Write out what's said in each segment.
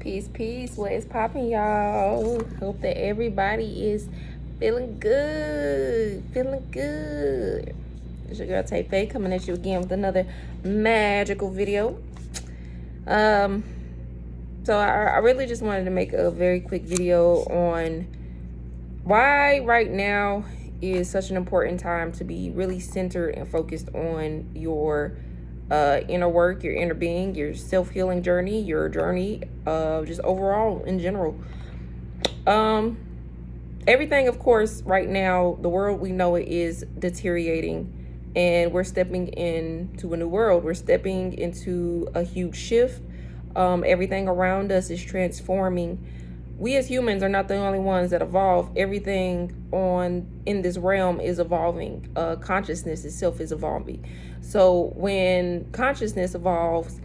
Peace, peace. What is popping, y'all? Hope that everybody is feeling good. Feeling good. It's your girl Tay Faye coming at you again with another magical video. So I really just wanted to make a very quick video on why right now is such an important time to be really centered and focused on your inner work, your inner being, your self-healing journey, your journey just overall in general. Everything, of course, right now, the world we know it is deteriorating, and we're stepping into a new world. We're stepping into a huge shift. Everything around us is transforming. We as humans are not the only ones that evolve. Everything in this realm is evolving. Consciousness itself is evolving. So when consciousness evolves,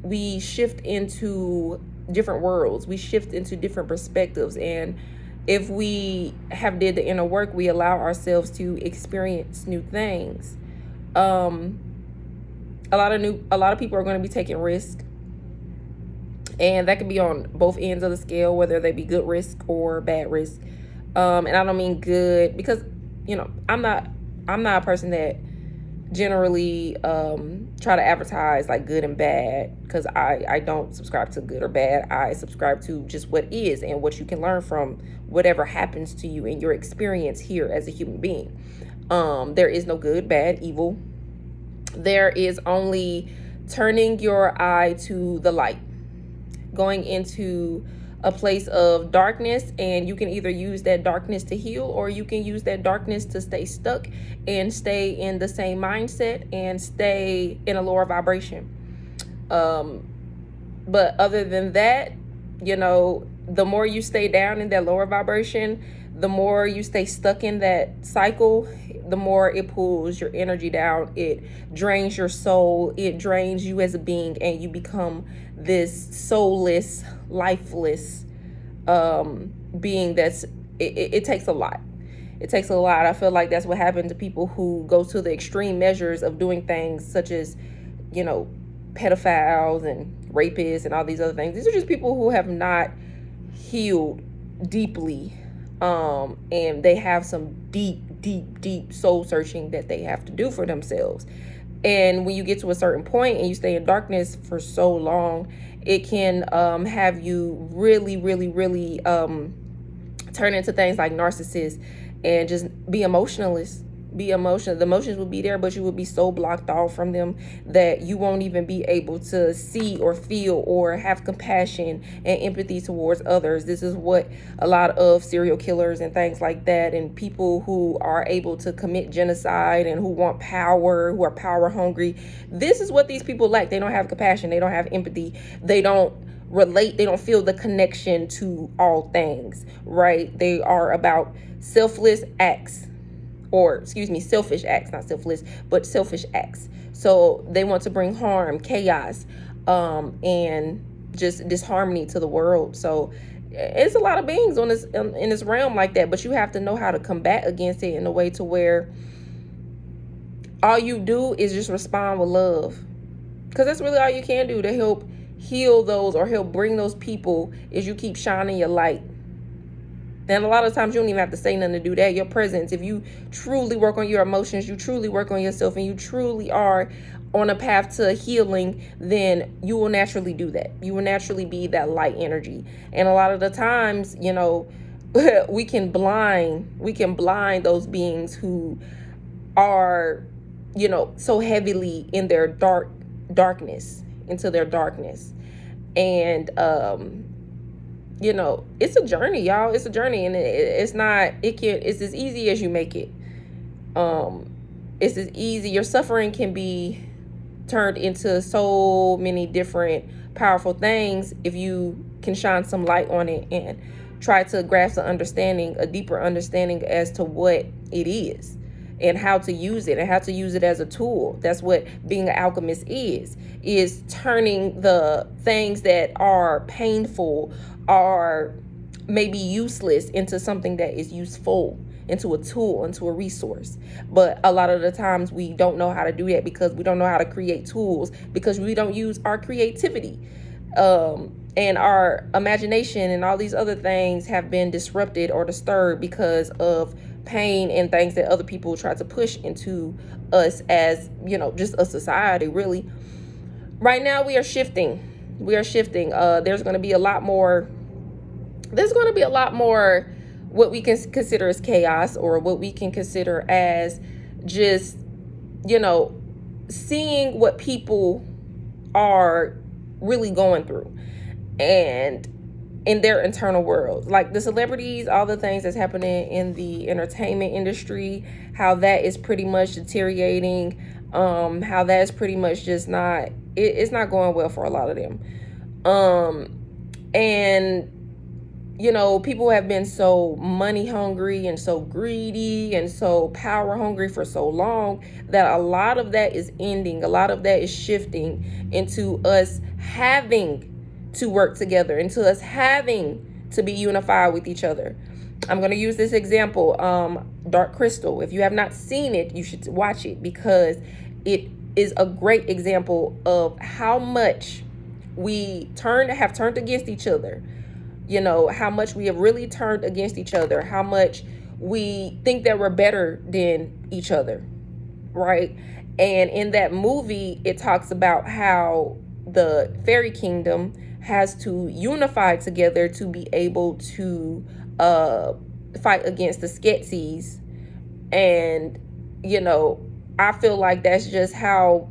we shift into different worlds. We shift into different perspectives. And if we have did the inner work, we allow ourselves to experience new things. A lot of people are going to be taking risks. And that could be on both ends of the scale, whether they be good risk or bad risk. And I don't mean good because, I'm not a person that generally try to advertise like good and bad, because I don't subscribe to good or bad. I subscribe to just what is and what you can learn from whatever happens to you in your experience here as a human being. There is no good, bad, evil. There is only turning your eye to the light, going into a place of darkness, and you can either use that darkness to heal, or you can use that darkness to stay stuck and stay in the same mindset and stay in a lower vibration. But other than that, the more you stay down in that lower vibration, the more you stay stuck in that cycle, the more it pulls your energy down. It drains your soul. It drains you as a being, and you become this soulless, lifeless being. It takes a lot. It takes a lot. I feel like that's what happened to people who go to the extreme measures of doing things such as, pedophiles and rapists and all these other things. These are just people who have not healed deeply. And they have some deep soul searching that they have to do for themselves. And when you get to a certain point and you stay in darkness for so long, it can have you really turn into things like narcissists and just be emotionless. Be emotional. The emotions will be there, but you will be so blocked off from them that you won't even be able to see or feel or have compassion and empathy towards others. This is what a lot of serial killers and things like that, and people who are able to commit genocide and who want power, who are power hungry, this is what these people lack. They don't have compassion. They don't have empathy. They don't relate. They don't feel the connection to all things, right? They are about selfish acts, not selfless, but selfish acts. So they want to bring harm, chaos, and just disharmony to the world. So it's a lot of beings on this in this realm like that, but you have to know how to combat against it in a way to where all you do is just respond with love, because that's really all you can do to help heal those or help bring those people, is you keep shining your light. And a lot of times you don't even have to say nothing to do that. Your presence, if you truly work on your emotions, you truly work on yourself, and you truly are on a path to healing, then you will naturally do that. You will naturally be that light energy. And a lot of the times, we can blind those beings who are, so heavily in their darkness, into their darkness. And it's a journey, y'all. It's a journey, and it's as easy as you make it. It's as easy. Your suffering can be turned into so many different powerful things if you can shine some light on it and try to grasp a deeper understanding as to what it is and how to use it as a tool. That's what being an alchemist is turning the things that are painful, are maybe useless, into something that is useful, into a tool, into a resource. But a lot of the times we don't know how to do that because we don't know how to create tools, because we don't use our creativity. and our imagination and all these other things have been disrupted or disturbed because of pain and things that other people try to push into us as, just a society, really. Right now we are shifting. There's going to be a lot more what we can consider as chaos, or what we can consider as just, seeing what people are really going through and in their internal world, like the celebrities, all the things that's happening in the entertainment industry, how that is pretty much deteriorating, how that's pretty much just not, it's not going well for a lot of them. And people have been so money hungry and so greedy and so power hungry for so long that a lot of that is ending. A lot of that is shifting into us having to work together, into us having to be unified with each other. I'm going to use this example, Dark Crystal. If you have not seen it, you should watch it, because it is a great example of how much we have turned against each other. How much we have really turned against each other, how much we think that we're better than each other, right? And in that movie, it talks about how the fairy kingdom has to unify together to be able to fight against the Skeksis. And, I feel like that's just how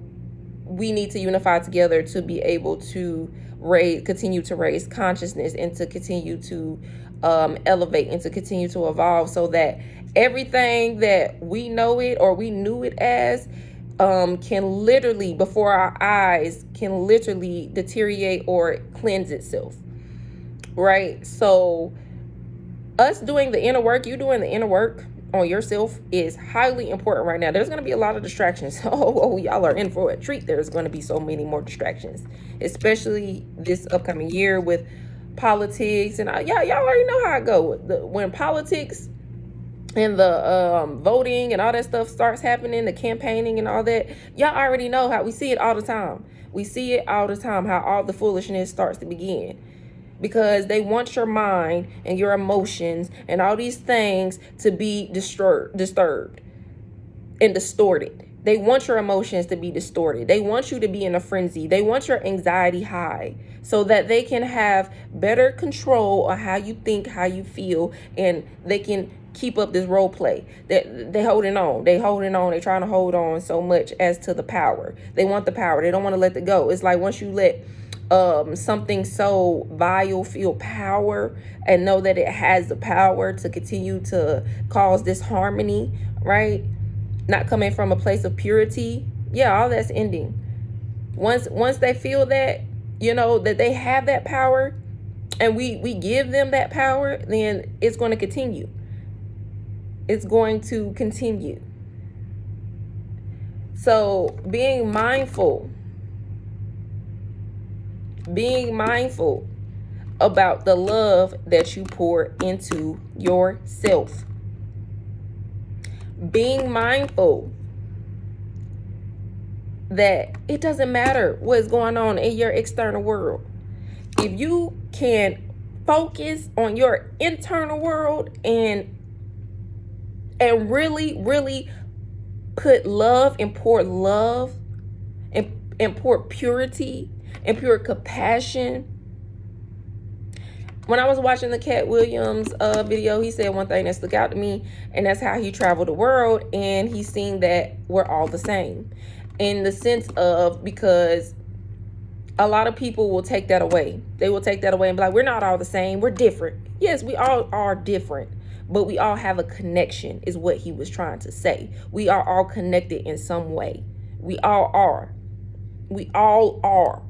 we need to unify together to be able to continue to raise consciousness, and to continue to elevate, and to continue to evolve, so that everything that we know it, or we knew it as, can literally, before our eyes, can literally deteriorate or cleanse itself, right? So us doing the inner work, you doing the inner work on yourself, is highly important right now. There's going to be a lot of distractions. Oh, y'all are in for a treat. There's going to be so many more distractions, especially this upcoming year with politics. And y'all already know how it go. When politics and the voting and all that stuff starts happening, the campaigning and all that, y'all already know how we see it all the time. We see it all the time, how all the foolishness starts to begin. Because they want your mind and your emotions and all these things to be disturbed and distorted. They want your emotions to be distorted. They want you to be in a frenzy. They want your anxiety high, so that they can have better control of how you think, how you feel, and they can keep up this role play. They holding on. They trying to hold on so much as to the power. They want the power. They don't want to let it go. It's like once you let something so vile feel power, and know that it has the power to continue to cause disharmony, right? Not coming from a place of purity. Yeah, all that's ending. Once they feel that, that they have that power, and we give them that power, then it's going to continue. It's going to continue. So being mindful about the love that you pour into yourself. Being mindful that it doesn't matter what's going on in your external world. If you can focus on your internal world and really, really put love and pour love and pour purity and pure compassion. When I was watching the Cat Williams video, he said one thing that stuck out to me, and that's how he traveled the world, and he's seen that we're all the same. In the sense of, because a lot of people will take that away. They will take that away and be like, we're not all the same. We're different. Yes, we all are different, but we all have a connection, is what he was trying to say. We are all connected in some way. We all are. We all are.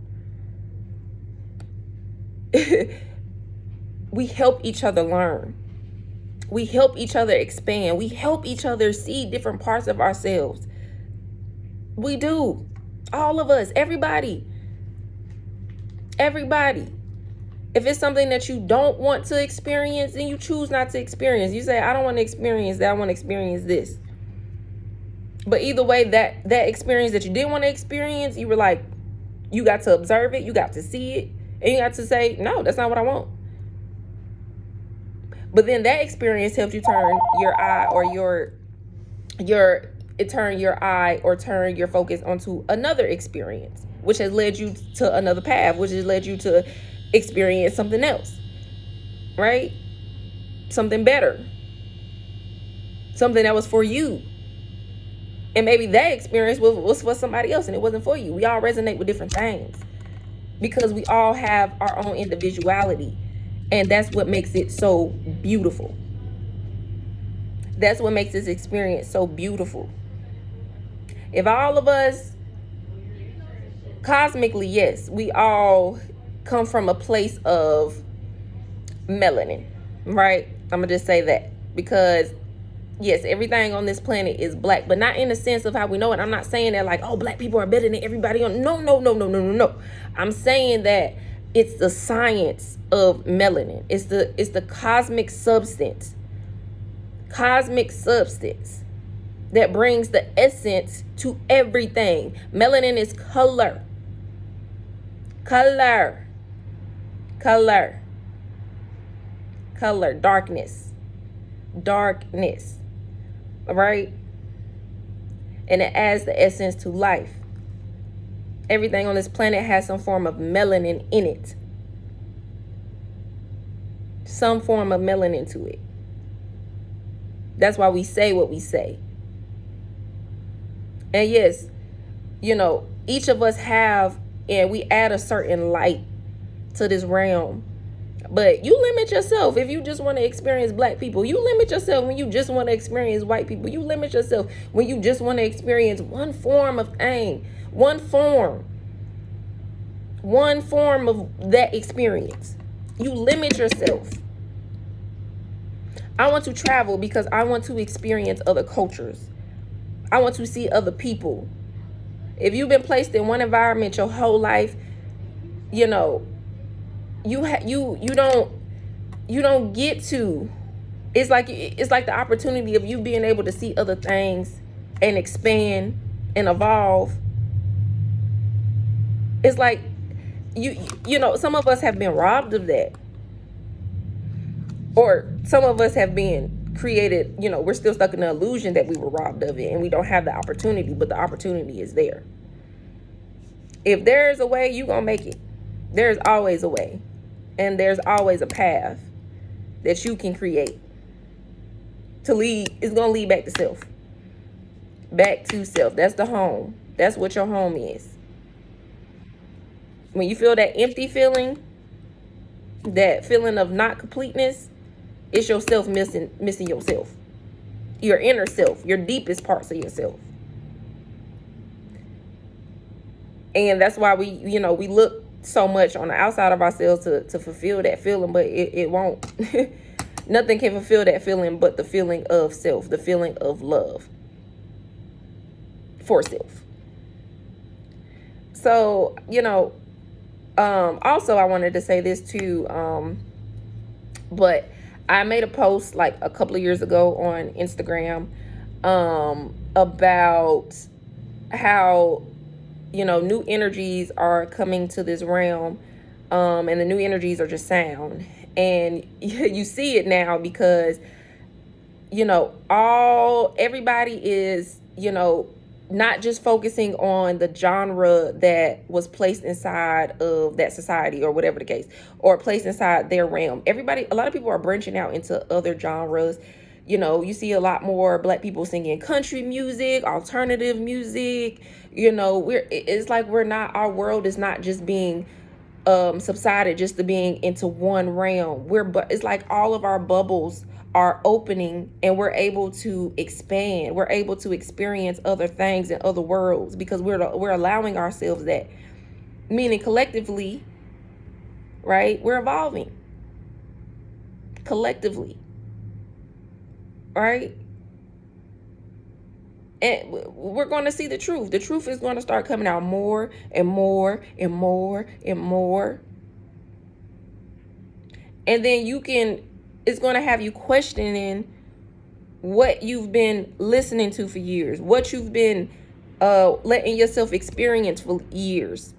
We help each other learn. We help each other expand. We help each other see different parts of ourselves. We do. All of us, everybody. If it's something that you don't want to experience, then you choose not to experience. You say, I don't want to experience that. I want to experience this. But either way, that experience that you didn't want to experience, you were like, you got to observe it. You got to see it. And you got to say, no, that's not what I want. But then that experience helps you turn your eye or turn your eye or turn your focus onto another experience, which has led you to another path, which has led you to experience something else, right? Something better, something that was for you. And maybe that experience was for somebody else and it wasn't for you. We all resonate with different things because we all have our own individuality. And that's what makes it so beautiful. That's what makes this experience so beautiful. If all of us, cosmically, yes, we all come from a place of melanin, right? I'm going to just say that because yes, everything on this planet is black, but not in the sense of how we know it. I'm not saying that like, oh, black people are better than everybody on. No. I'm saying that it's the science of melanin. It's the cosmic substance that brings the essence to everything. Melanin is color, darkness, all right? And it adds the essence to life. Everything on this planet has some form of melanin in it. Some form of melanin to it. That's why we say what we say. And yes, each of us have, and we add a certain light to this realm. But you limit yourself if you just want to experience black people. You limit yourself when you just want to experience white people. You limit yourself when you just want to experience one form of thing. One form of that experience. You limit yourself. I want to travel because I want to experience other cultures. I want to see other people. If you've been placed in one environment your whole life, you don't get to. It's like the opportunity of you being able to see other things and expand and evolve. It's like some of us have been robbed of that, or some of us have been created. We're still stuck in the illusion that we were robbed of it, and we don't have the opportunity. But the opportunity is there. If there's a way, you gonna make it. There's always a way. And there's always a path that you can create to lead. It's going to lead back to self. Back to self. That's the home. That's what your home is. When you feel that empty feeling, that feeling of not completeness, it's yourself missing yourself. Your inner self, your deepest parts of yourself. And that's why we look so much on the outside of ourselves to fulfill that feeling, but it won't. Nothing can fulfill that feeling but the feeling of self, the feeling of love for self. So, also I wanted to say this too, but I made a post like a couple of years ago on Instagram about how new energies are coming to this realm, and the new energies are just sound. And you see it now because, everybody is, not just focusing on the genre that was placed inside of that society or whatever the case, or placed inside their realm. A lot of people are branching out into other genres. You see a lot more black people singing country music, alternative music. It's like our world is not just being subsided just to being into one realm. It's like all of our bubbles are opening and we're able to expand. We're able to experience other things and other worlds because we're allowing ourselves that. Meaning collectively, right? We're evolving collectively. Right? And we're going to see the truth. The truth is going to start coming out more and more and more and more. And then it's going to have you questioning what you've been listening to for years, what you've been letting yourself experience for years.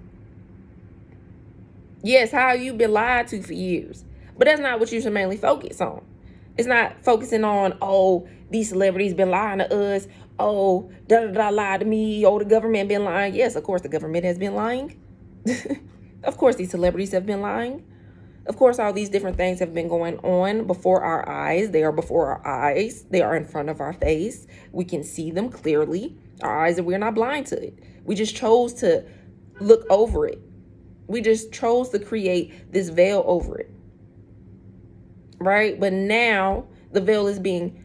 Yes, how you've been lied to for years. But that's not what you should mainly focus on. It's not focusing on, oh, these celebrities been lying to us. Oh, da lied to me. Oh, the government been lying. Yes, of course the government has been lying. Of course these celebrities have been lying. Of course all these different things have been going on before our eyes. They are before our eyes. They are in front of our face. We can see them clearly. Our eyes, and we're not blind to it. We just chose to look over it. We just chose to create this veil over it. Right? But now the veil is being,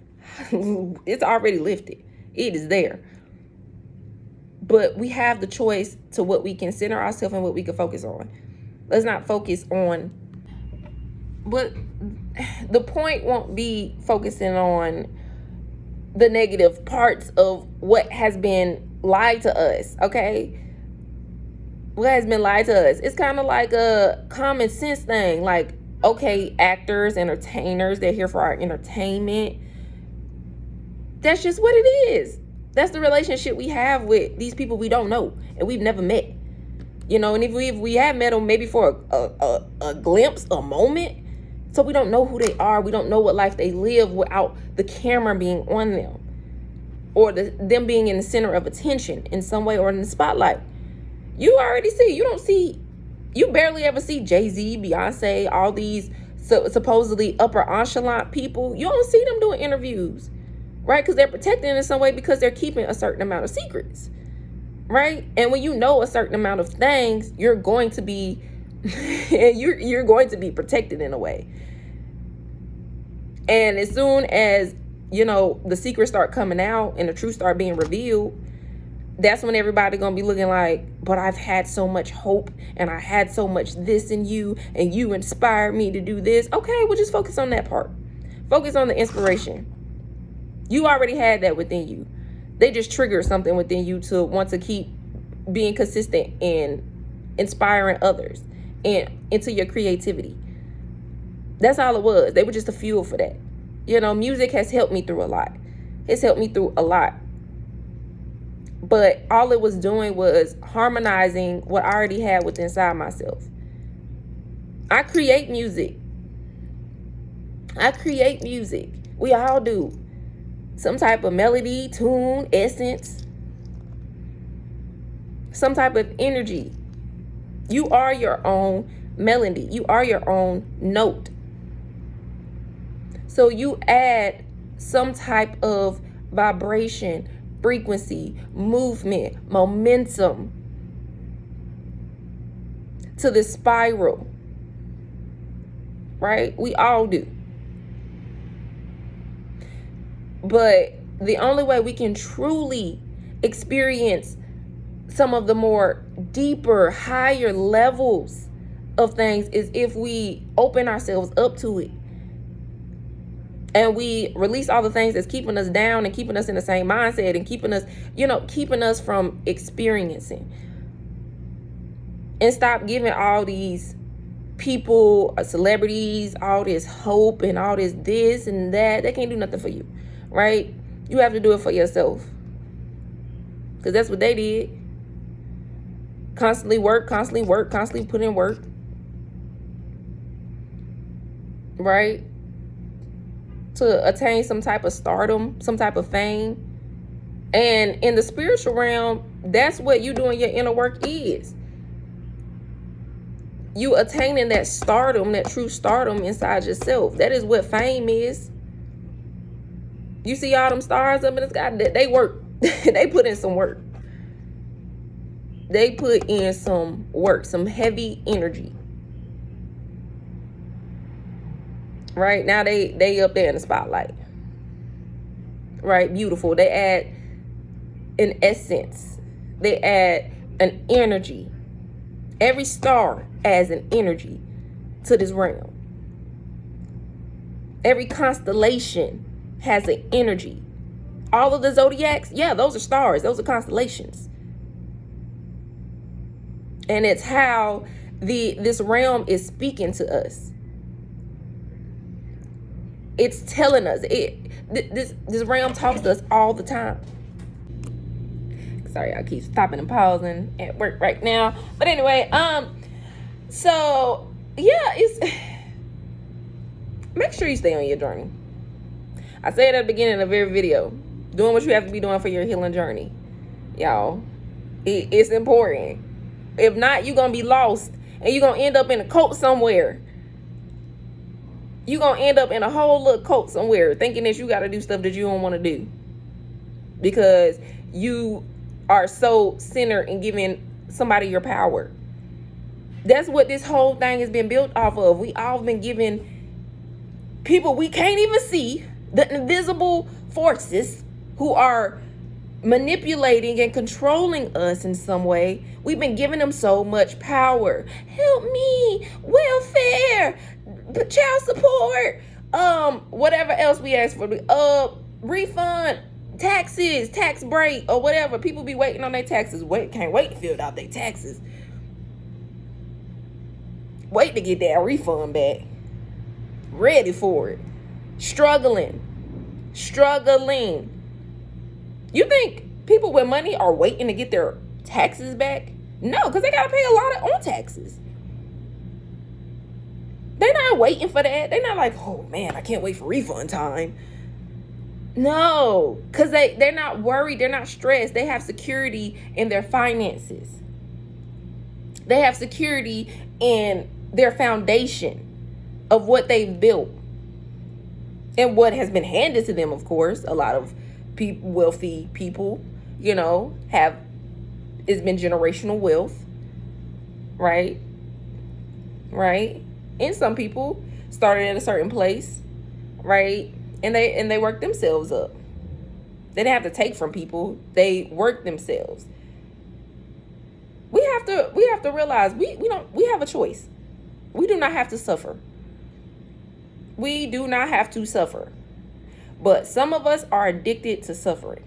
it's already lifted. It is there. But we have the choice to what we can center ourselves and what we can focus on. Let's not focus on, but the point won't be focusing on the negative parts of what has been lied to us, okay? What has been lied to us. It's kind of like a common sense thing. Like, okay, actors, entertainers, they're here for our entertainment. That's just what it is. That's the relationship we have with these people we don't know and we've never met. You know, and if we have met them maybe for a glimpse, a moment, so we don't know who they are. We don't know what life they live without the camera being on them or them being in the center of attention in some way or in the spotlight. You already see. You barely ever see Jay-Z, Beyonce, all these supposedly upper echelon people. You don't see them doing interviews, right? Because they're protected in some way because they're keeping a certain amount of secrets, right? And when you know a certain amount of things, you're going to be you're going to be protected in a way. And as soon as, you know, the secrets start coming out and the truth start being revealed, that's when everybody gonna be looking like, but I've had so much hope and I had so much this in you and you inspired me to do this. Okay, well, just focus on that part. Focus on the inspiration. You already had that within you. They just triggered something within you to want to keep being consistent in inspiring others and into your creativity. That's all it was. They were just a fuel for that. You know, music has helped me through a lot. It's helped me through a lot. But all it was doing was harmonizing what I already had within inside myself. I create music. We all do. Some type of melody, tune, essence, some type of energy. You are your own melody. You are your own note. So you add some type of vibration, frequency, movement, momentum to the spiral, right? We all do. But the only way we can truly experience some of the more deeper, higher levels of things is if we open ourselves up to it. And we release all the things that's keeping us down and keeping us in the same mindset and keeping us from experiencing. And stop giving all these people, celebrities, all this hope and all this and that. They can't do nothing for you, right? You have to do it for yourself. Because that's what they did. Constantly work, constantly put in work. Right? To attain some type of stardom, some type of fame. And in the spiritual realm, that's what you doing your inner work is. You attaining that stardom, that true stardom inside yourself. That is what fame is. You see all them stars up in the sky, they work. They put in some work. They put in some work, some heavy energy. Right now they up there in the spotlight. Right, beautiful. They add an essence. They add an energy. Every star adds an energy to this realm. Every constellation has an energy. All of the zodiacs, yeah, those are stars. Those are constellations. And it's how this realm is speaking to us. It's telling us. This realm talks to us all the time. Sorry, I keep stopping and pausing at work right now. But anyway, So yeah, it's make sure you stay on your journey. I said at the beginning of every video, doing what you have to be doing for your healing journey, y'all. It's important. If not, you're gonna be lost and you're gonna end up in a cult somewhere. You're gonna end up in a whole little cult somewhere thinking that you gotta do stuff that you don't want to do because you are so centered in giving somebody your power. That's what this whole thing has been built off of. We all been given people we can't even see, the invisible forces who are manipulating and controlling us in some way. We've been giving them so much power. Help me, welfare, child support, whatever else we ask for, refund, taxes, tax break, or whatever. People be waiting on their taxes. Can't wait to fill out their taxes. Wait to get that refund back. Ready for it. Struggling. You think people with money are waiting to get their taxes back? No, because they got to pay a lot on taxes. They're not waiting for that. They're not like, oh man, I can't wait for refund time. No, because they're not worried. They're not stressed. They have security in their finances. They have security in their foundation of what they've built and what has been handed to them. Of course, a lot of wealthy people, it's been generational wealth, right? And some people started at a certain place, right? And they worked themselves up. They didn't have to take from people. They worked themselves. We have to realize we have a choice. We do not have to suffer. We do not have to suffer. But some of us are addicted to suffering.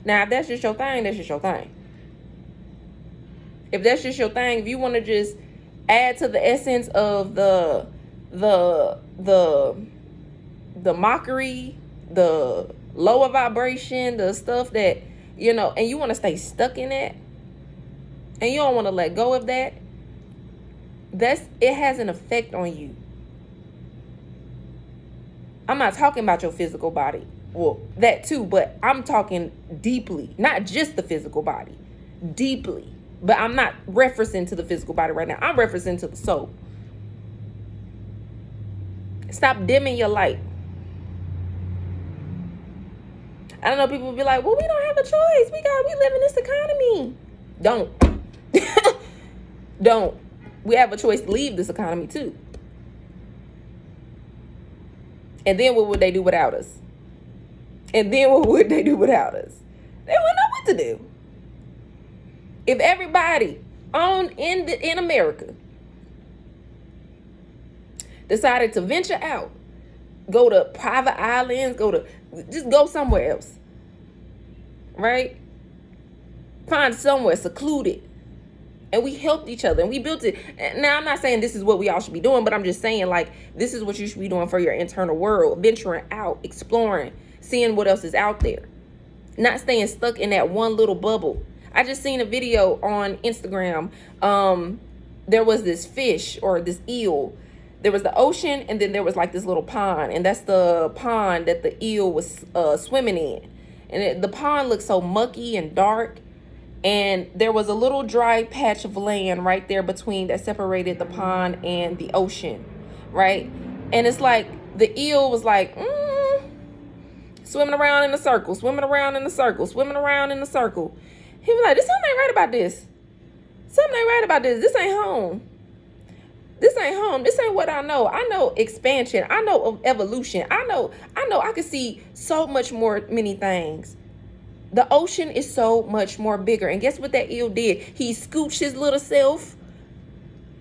Now, if that's just your thing, that's just your thing. If that's just your thing, if you want to just add to the essence of the mockery, the lower vibration, the stuff that, and you want to stay stuck in that, and you don't want to let go of that, it has an effect on you. I'm not talking about your physical body. Well, that too, but I'm talking deeply, not just the physical body, deeply. But I'm not referencing to the physical body right now. I'm referencing to the soul. Stop dimming your light. I don't know, people will be like, well, we don't have a choice. We live in this economy. Don't. Don't. We have a choice to leave this economy too. And then what would they do without us? They wouldn't know what to do. If everybody in America decided to venture out, go to private islands, just go somewhere else, right? Find somewhere secluded. And we helped each other and we built it. Now, I'm not saying this is what we all should be doing, but I'm just saying, like, this is what you should be doing for your internal world. Venturing out, exploring, seeing what else is out there. Not staying stuck in that one little bubble. I just seen a video on Instagram. There was this fish or this eel. There was the ocean and then there was like this little pond. And that's the pond that the eel was swimming in. And the pond looked so mucky and dark. And there was a little dry patch of land right there between that separated the pond and the ocean, right? And it's like the eel was like, swimming around in a circle, swimming around in a circle, swimming around in a circle. He was like, there's something ain't right about this. Something ain't right about this. This ain't home. This ain't home. This ain't what I know. I know expansion. I know evolution. I know I can see so much more, many things. The ocean is so much more bigger. And guess what that eel did? He scooched his little self.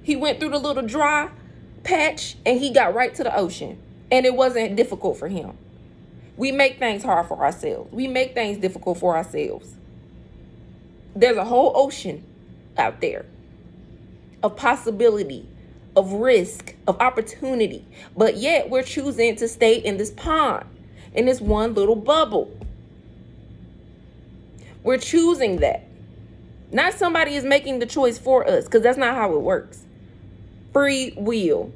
He went through the little dry patch and he got right to the ocean. And it wasn't difficult for him. We make things hard for ourselves. We make things difficult for ourselves. There's a whole ocean out there of possibility, of risk, of opportunity. But yet we're choosing to stay in this pond, in this one little bubble. We're choosing that. Not somebody is making the choice for us, because that's not how it works. Free will.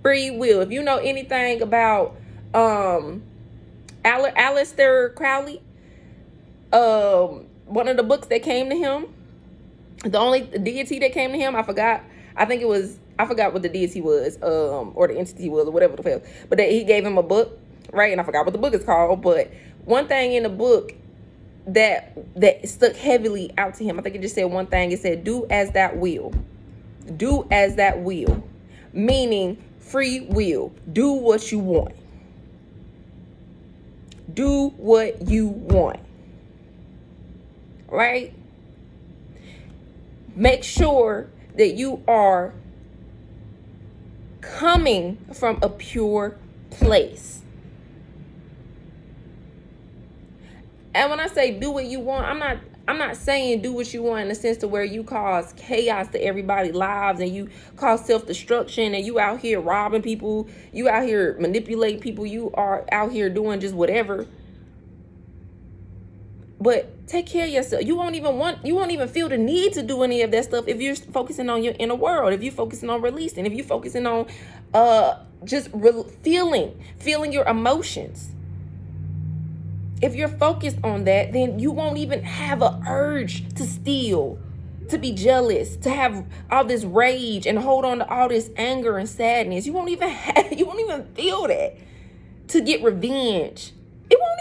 Free will. If you know anything about Aleister Crowley, one of the books that came to him, the only deity that came to him, I forgot. I forgot what the deity was, or the entity was, or whatever the hell. But that he gave him a book, right? And I forgot what the book is called. But one thing in the book that stuck heavily out to him, I think it just said one thing. It said, "Do as that will." Do as that will, meaning free will. Do what you want. Do what you want. Right? Make sure that you are coming from a pure place. And when I say do what you want, I'm not saying do what you want in the sense to where you cause chaos to everybody's lives and you cause self-destruction and you out here robbing people, you out here manipulating people, you are out here doing just whatever. But take care of yourself. You won't even feel the need to do any of that stuff if you're focusing on your inner world, if you're focusing on releasing, if you're focusing on feeling your emotions. If you're focused on that, then you won't even have an urge to steal, to be jealous, to have all this rage and hold on to all this anger and sadness. You won't even feel that. To get revenge. It won't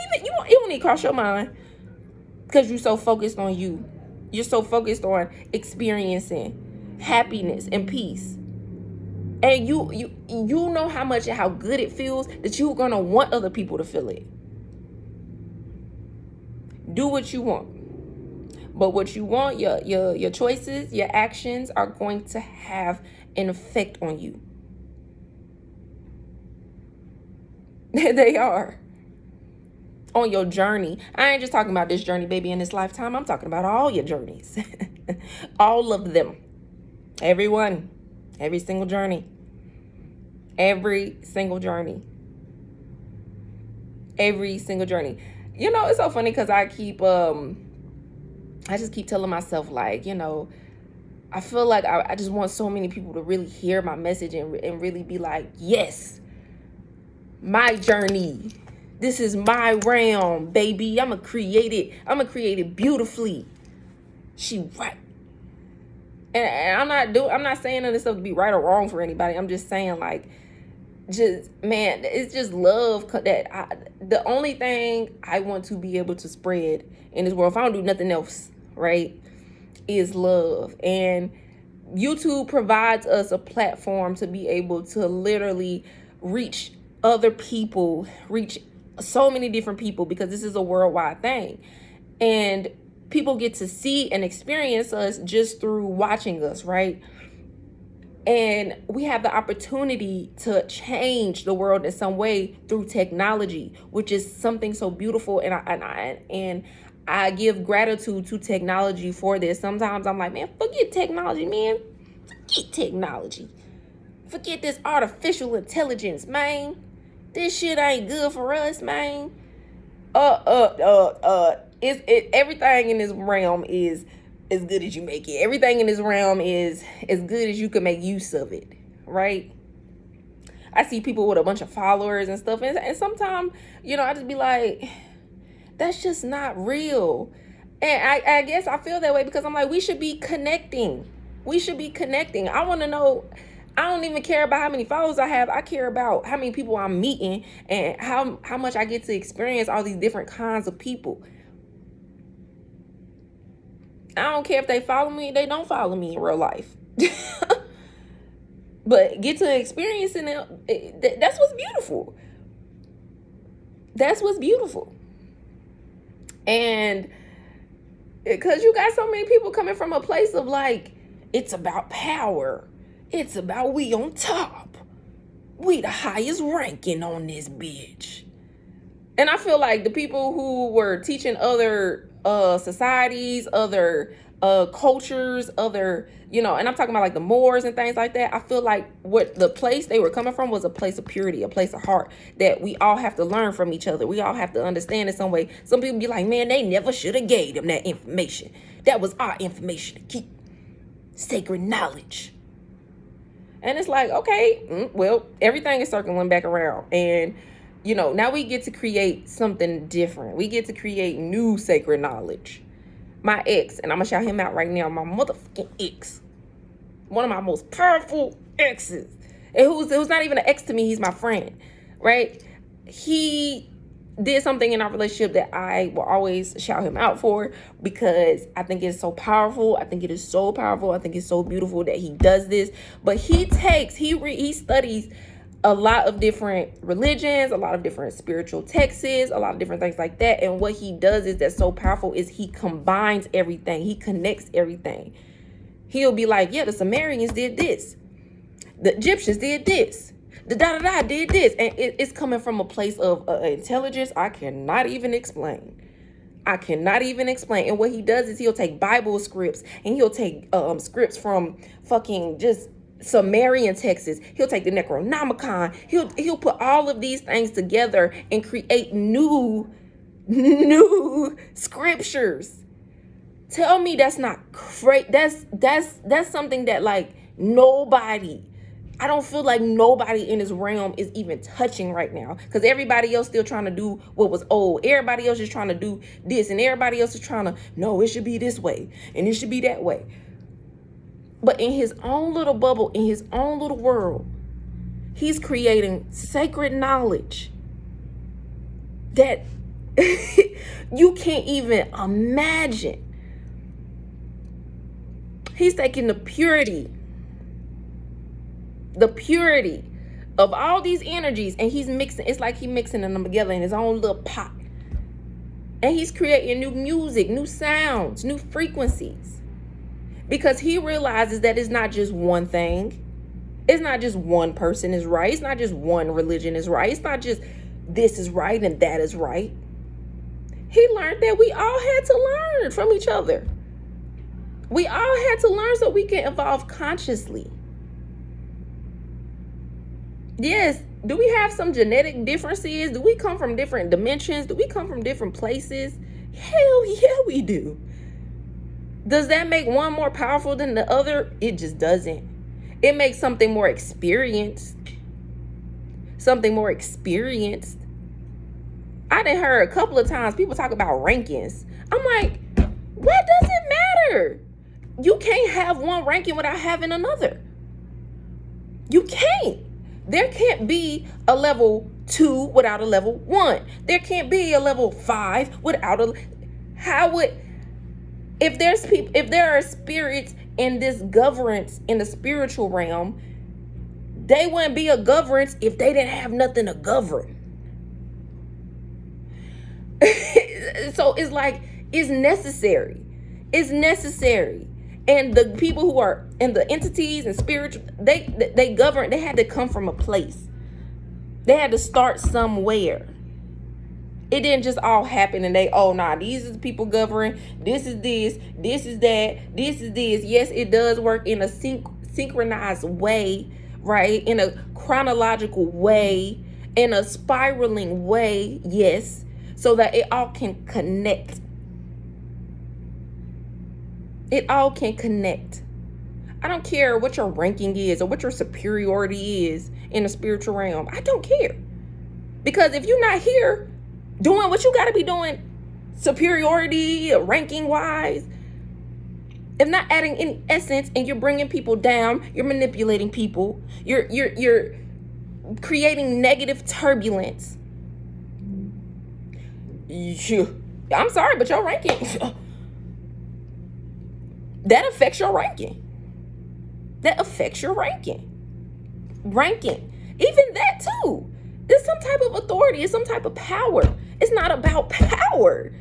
even cross your mind. Because you're so focused on you. You're so focused on experiencing happiness and peace. And you know how good it feels that you're gonna want other people to feel it. Do what you want. But what you want, your choices, your actions are going to have an effect on you. They are. On your journey. I ain't just talking about this journey, baby, in this lifetime. I'm talking about all your journeys. All of them. Everyone. Every single journey. Every single journey. Every single journey. You know, it's so funny because I just keep telling myself, like, you know, I feel like I just want so many people to really hear my message and really be like, yes, my journey. This is my realm, baby. I'm gonna create it beautifully. She right. And I'm not saying none of this stuff to be right or wrong for anybody. I'm just saying, like, man, it's just love the only thing I want to be able to spread in this world, if I don't do nothing else, right, is love. And YouTube provides us a platform to be able to literally reach other people, reach so many different people, because this is a worldwide thing. And people get to see and experience us just through watching us, right? And we have the opportunity to change the world in some way through technology, which is something so beautiful. And I give gratitude to technology for this. Sometimes I'm like, man, forget technology, man. Forget technology. Forget this artificial intelligence, man. This shit ain't good for us, man. Everything in this realm is as good as you make it. Everything in this realm is as good as you can make use of it, right? I see people with a bunch of followers and stuff, and sometimes, you know, I just be like, that's just not real. And I guess I feel that way because I'm like, we should be connecting. I want to know. I don't even care about how many followers I have. I care about how many people I'm meeting and how much I get to experience all these different kinds of people. I don't care if they follow me, they don't follow me in real life. But get to experiencing it, that's what's beautiful. That's what's beautiful. And because you got so many people coming from a place of like, it's about power. It's about we on top. We the highest ranking on this bitch. And I feel like the people who were teaching other societies, other cultures, other, you know, and I'm talking about like the Moors and things like that. I feel like what the place they were coming from was a place of purity, a place of heart that we all have to learn from each other. We all have to understand in some way. Some people be like, man, they never should have gave them that information. That was our information to keep. Sacred knowledge. And it's like, okay, well, everything is circling back around. And, now we get to create something different. We get to create new sacred knowledge. My ex, and I'm going to shout him out right now, my motherfucking ex. One of my most powerful exes. And who's not even an ex to me, he's my friend, right? He did something in our relationship that I will always shout him out for, because I think it's so powerful. I think it is so powerful. I think it's so beautiful that he does this. But he studies a lot of different religions, a lot of different spiritual texts, a lot of different things like that. And what he does is that's so powerful is he combines everything. He connects everything. He'll be like, yeah, the Sumerians did this. The Egyptians did this. The da-da-da did this. And it's coming from a place of intelligence I cannot even explain. And what he does is he'll take Bible scripts and he'll take scripts from fucking just Sumerian texts. He'll take the Necronomicon. He'll put all of these things together and create new scriptures. Tell me that's not crazy. That's something that like nobody. I don't feel like nobody in this realm is even touching right now, because everybody else still trying to do what was old. Everybody else is trying to do this, and everybody else is trying to, no, it should be this way and it should be that way. But in his own little bubble, in his own little world, he's creating sacred knowledge that you can't even imagine. He's taking the purity of all these energies, and he's mixing. It's like he's mixing them together in his own little pot. And he's creating new music, new sounds, new frequencies. Because he realizes that it's not just one thing. It's not just one person is right. It's not just one religion is right. It's not just this is right and that is right. He learned that we all had to learn from each other. We all had to learn so we can evolve consciously. Yes, do we have some genetic differences? Do we come from different dimensions? Do we come from different places? Hell yeah, we do. Does that make one more powerful than the other? It just doesn't. It makes something more experienced. I done heard a couple of times people talk about rankings. I'm like, what does it matter? You can't have one ranking without having another. You can't. There can't be a level 2 without a level 1. There can't be a level 5 without if there are spirits in this governance in the spiritual realm, they wouldn't be a governance if they didn't have nothing to govern. So it's like, it's necessary. And the people who are in the entities and spiritual, they govern, they had to come from a place. They had to start somewhere. It didn't just all happen and these are the people governing, this is that, this is this. Yes, it does work in a synchronized way, right? In a chronological way, in a spiraling way, yes, so that it all can connect. It all can connect. I don't care what your ranking is or what your superiority is in the spiritual realm. I don't care. Because if you're not here doing what you got to be doing, superiority, ranking wise, if not adding any essence, and you're bringing people down, you're manipulating people, you're creating negative turbulence. I'm sorry, but your ranking, that affects your ranking. Ranking. Even that too. It's some type of authority. It's some type of power. It's not about power.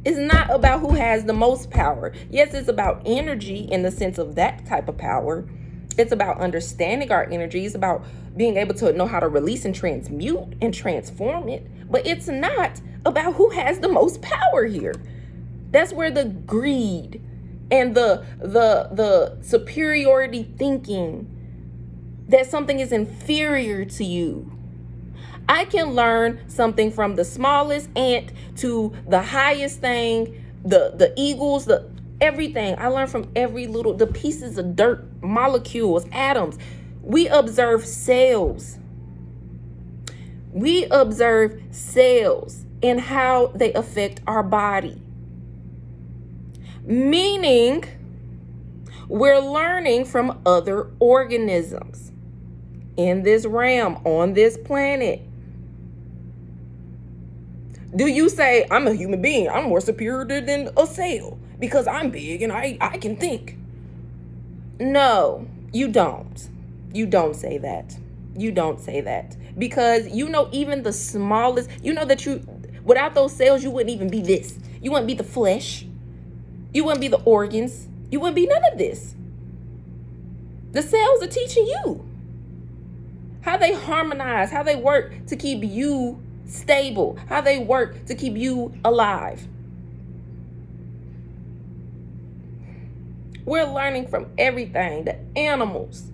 It's not about who has the most power. Yes, it's about energy in the sense of that type of power. It's about understanding our energy. It's about being able to know how to release and transmute and transform it. But it's not about who has the most power here. That's where the greed and the superiority thinking that something is inferior to you. I can learn something from the smallest ant to the highest thing, the eagles, everything. I learn from the pieces of dirt, molecules, atoms. We observe cells. We observe cells and how they affect our body. Meaning, we're learning from other organisms in this realm, on this planet. Do you say, I'm a human being, I'm more superior than a cell because I'm big and I can think? No, you don't. You don't say that. You don't say that. Because even the smallest, that without those cells, you wouldn't even be this. You wouldn't be the flesh. You wouldn't be the organs. You wouldn't be none of this. The cells are teaching you how they harmonize, how they work to keep you stable, how they work to keep you alive. We're learning from everything, the animals,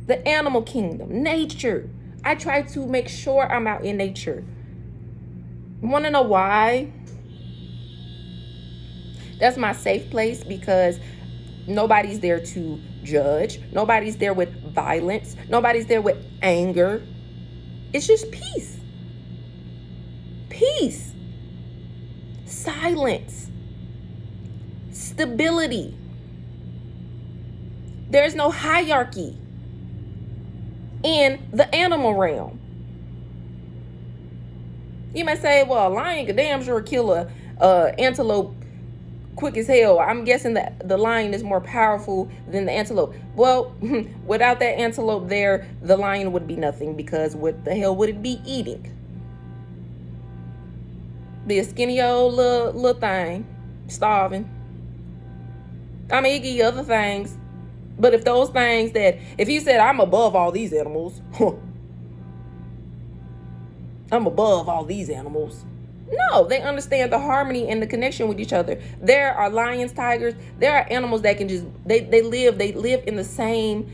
the animal kingdom, nature. I try to make sure I'm out in nature. You want to know why? That's my safe place because nobody's there to judge. Nobody's there with violence. Nobody's there with anger. It's just peace. Peace. Silence. Stability. There's no hierarchy in the animal realm. You might say, well, a lion could damn sure kill a antelope quick as hell. I'm guessing that the lion is more powerful than the antelope. Well, without that antelope there, the lion would be nothing because what the hell would it be eating? Be a skinny old little thing, starving. I mean, it give you other things. But if those things if you said, I'm above all these animals, I'm above all these animals. No, they understand the harmony and the connection with each other. There are lions, tigers. There are animals that can just, they live in the same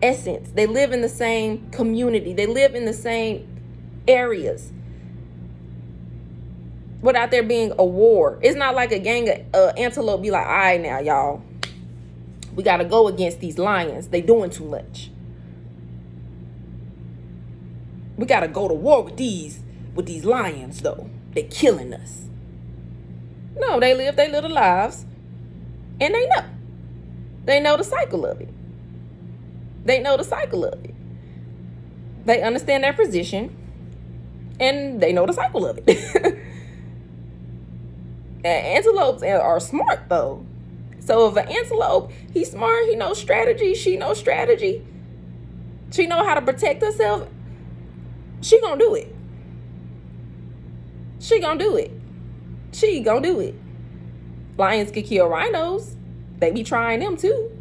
essence. They live in the same community. They live in the same areas without there being a war. It's not like a gang of antelope be like, all right now, y'all, we got to go against these lions. They doing too much. We got to go to war with these lions, though. They killing us. No, they live their little lives. And they know. They know the cycle of it. They know the cycle of it. They understand their position. And they know the cycle of it. Antelopes are smart, though. So if an antelope, he's smart, he knows strategy, she knows strategy, she know how to protect herself, she gonna do it. She gonna do it. She gonna do it. Lions can kill rhinos. They be trying them too.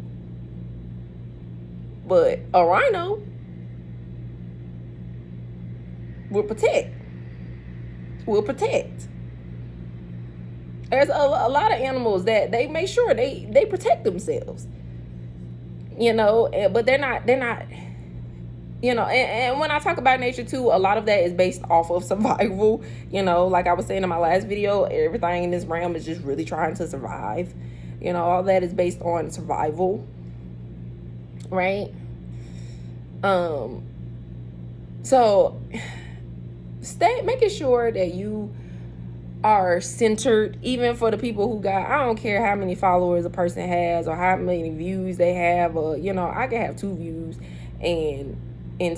But a rhino will protect. Will protect. There's a lot of animals that they make sure they protect themselves, but they're not, and when I talk about nature too, a lot of that is based off of survival, like I was saying in my last video, everything in this realm is just really trying to survive, all that is based on survival, right? So making sure that you are centered, even for the people who I don't care how many followers a person has or how many views they have, or I can have 2 views and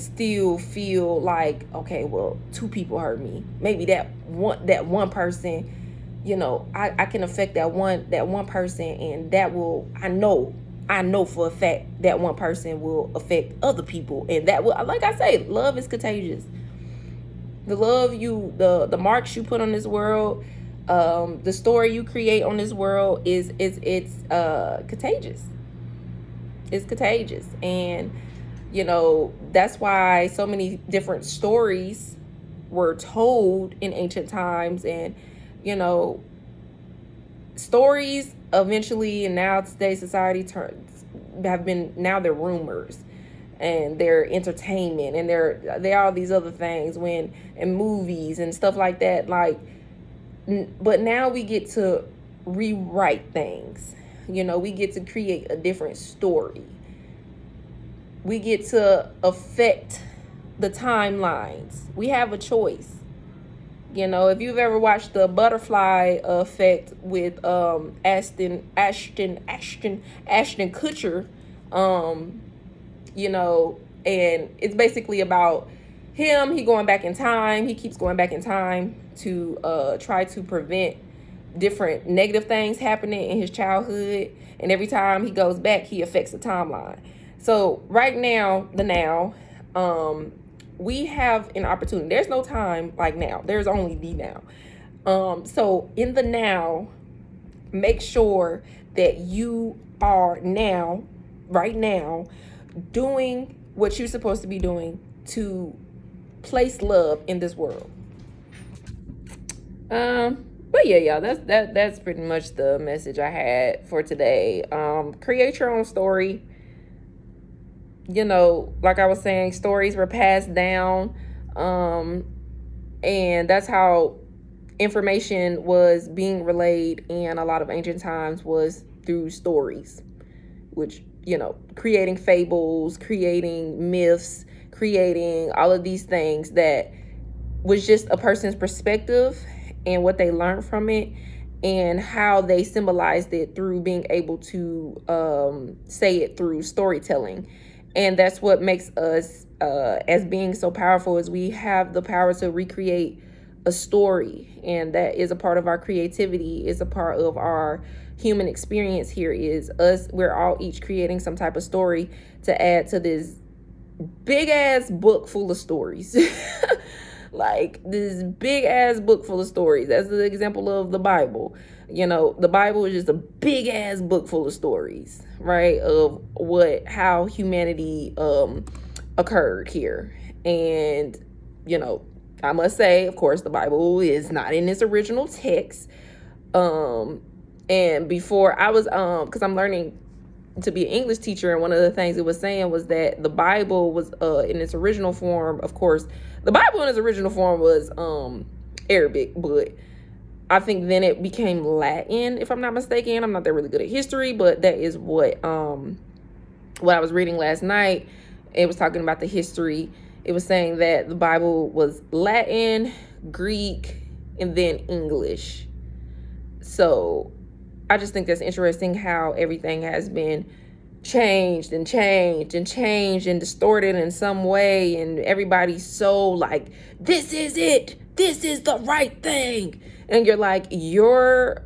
still feel like, okay, well, 2 people heard me. Maybe that one person, I can affect that one person, and that will, I know for a fact that one person will affect other people, and that will, like I say, love is contagious. The love the marks you put on this world, the story you create on this world it's contagious. It's contagious. And, that's why so many different stories were told in ancient times. And, stories eventually, and now today's society now they're rumors. And they're entertainment, and there are these other things and movies and stuff like that. But now we get to rewrite things. You know, we get to create a different story. We get to affect the timelines. We have a choice. You know, if you've ever watched the Butterfly Effect with Ashton Kutcher, you know, and it's basically about him. He going back in time. He keeps going back in time to try to prevent different negative things happening in his childhood, and every time he goes back, he affects the timeline. So right now, we have an opportunity. There's no time like now. There's only the now. So in the now, make sure that you are now, right now, doing what you're supposed to be doing to place love in this world. But yeah, y'all, that's pretty much the message I had for today. Create your own story. You know, like I was saying, stories were passed down, and that's how information was being relayed in a lot of ancient times, was through stories, which, you know, creating fables, creating myths, creating all of these things that was just a person's perspective and what they learned from it, and how they symbolized it through being able to say it through storytelling. And that's what makes us as being so powerful, is we have the power to recreate a story. And that is a part of our creativity, is a part of our human experience here, is us. We're all each creating some type of story to add to this big ass book full of stories. Like this big ass book full of stories. That's the example of the Bible. You know, the Bible is just a big ass book full of stories, right? Of how humanity occurred here. And, you know, I must say, of course, the Bible is not in its original text. And before I was, because I'm learning to be an English teacher, and one of the things it was saying was that the Bible was in its original form, of course, the Bible in its original form was Arabic, but I think then it became Latin, if I'm not mistaken. I'm not that really good at history, but that is what I was reading last night. It was talking about the history. It was saying that the Bible was Latin, Greek, and then English. So I just think that's interesting how everything has been changed and changed and changed and distorted in some way, and everybody's so like, this is it, this is the right thing, and you're like, you're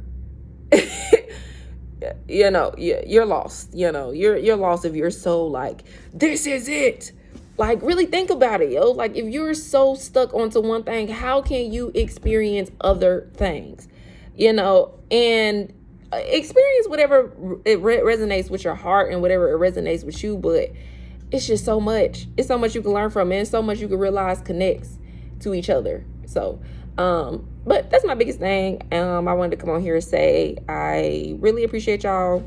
you know, you're lost. You know, you're lost if you're so like, this is it. Like, really think about it, yo. Like, if you're so stuck onto one thing, how can you experience other things? You know, and experience whatever it resonates with your heart and whatever it resonates with you. But it's just so much. It's so much you can learn from it, and so much you can realize connects to each other. So, but that's my biggest thing. I wanted to come on here and say I really appreciate y'all